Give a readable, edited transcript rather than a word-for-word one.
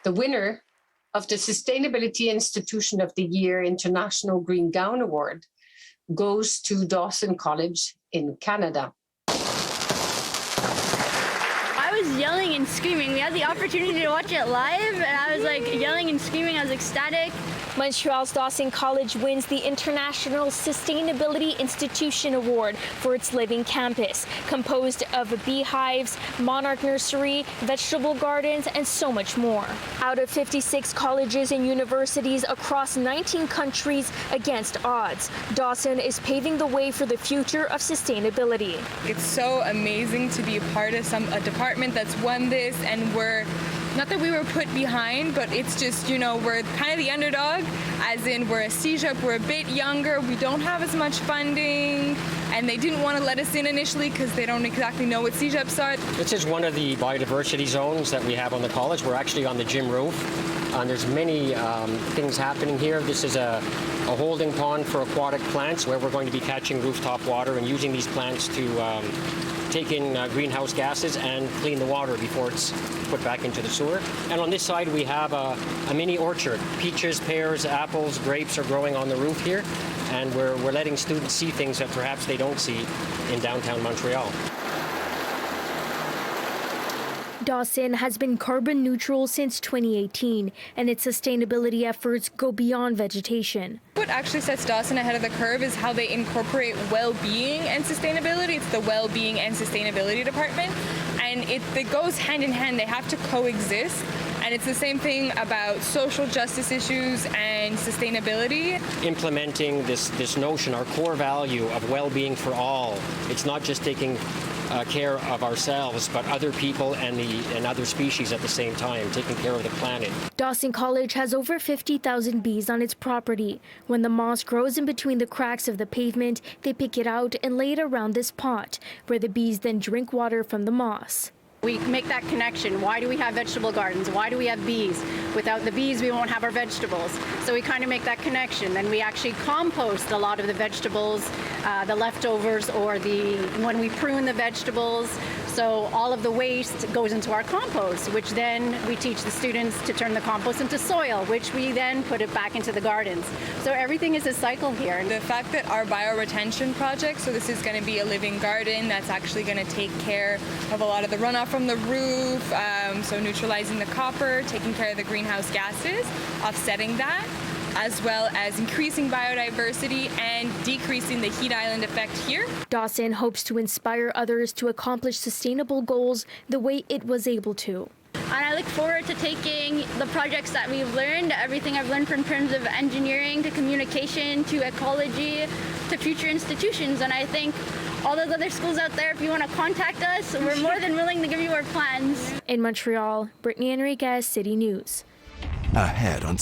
The winner of the Sustainability Institution of the Year International Green Gown Award goes to Dawson College in Canada. I was yelling and screaming. We had the opportunity to watch it live, and I was like yelling and screaming. I was ecstatic. Montreal's Dawson College wins the International Sustainability Institution Award for its living campus, composed of beehives, monarch nursery, vegetable gardens, and so much more. Out of 56 colleges and universities across 19 countries against odds, Dawson is paving the way for the future of sustainability. It's so amazing to be a part of a department that's won this, and we're not that we were put behind, but it's just, we're kind of the underdog, as in we're a CJUP, we're a bit younger, we don't have as much funding, and they didn't want to let us in initially because they don't exactly know what CJUPs are. This is one of the biodiversity zones that we have on the college. We're actually on the gym roof, and there's many things happening here. This is a holding pond for aquatic plants where we're going to be catching rooftop water and using these plants to take in greenhouse gases and clean the water before it's put back into the sewer. And on this side we have a mini orchard. Peaches, pears, apples, grapes are growing on the roof here, and we're letting students see things that perhaps they don't see in downtown Montreal. Dawson has been carbon neutral since 2018, and its sustainability efforts go beyond vegetation. What actually sets Dawson ahead of the curve is how they incorporate well-being and sustainability. It's the well-being and sustainability department, and it goes hand in hand. They have to coexist, and it's the same thing about social justice issues and sustainability. Implementing this notion, our core value of well-being for all. It's not just taking care of ourselves, but other people and other species at the same time, taking care of the planet. Dawson College has over 50,000 bees on its property. When the moss grows in between the cracks of the pavement, they pick it out and lay it around this pot, where the bees then drink water from the moss. We make that connection. Why do we have vegetable gardens? Why do we have bees? Without the bees, we won't have our vegetables. So we kind of make that connection. And we actually compost a lot of the vegetables, the leftovers, or when we prune the vegetables. So all of the waste goes into our compost, which then we teach the students to turn the compost into soil, which we then put it back into the gardens. So everything is a cycle here. The fact that our bioretention project, so this is going to be a living garden that's actually going to take care of a lot of the runoff from the roof, so neutralizing the copper, taking care of the greenhouse gases, offsetting that, as well as increasing biodiversity and decreasing the heat island effect here. Dawson hopes to inspire others to accomplish sustainable goals the way it was able to. And I look forward to taking the projects that we've learned, everything I've learned from terms of engineering to communication to ecology to future institutions. And I think all those other schools out there, if you want to contact us, we're more than willing to give you our plans. In Montreal, Brittany Henriques, City News. Ahead on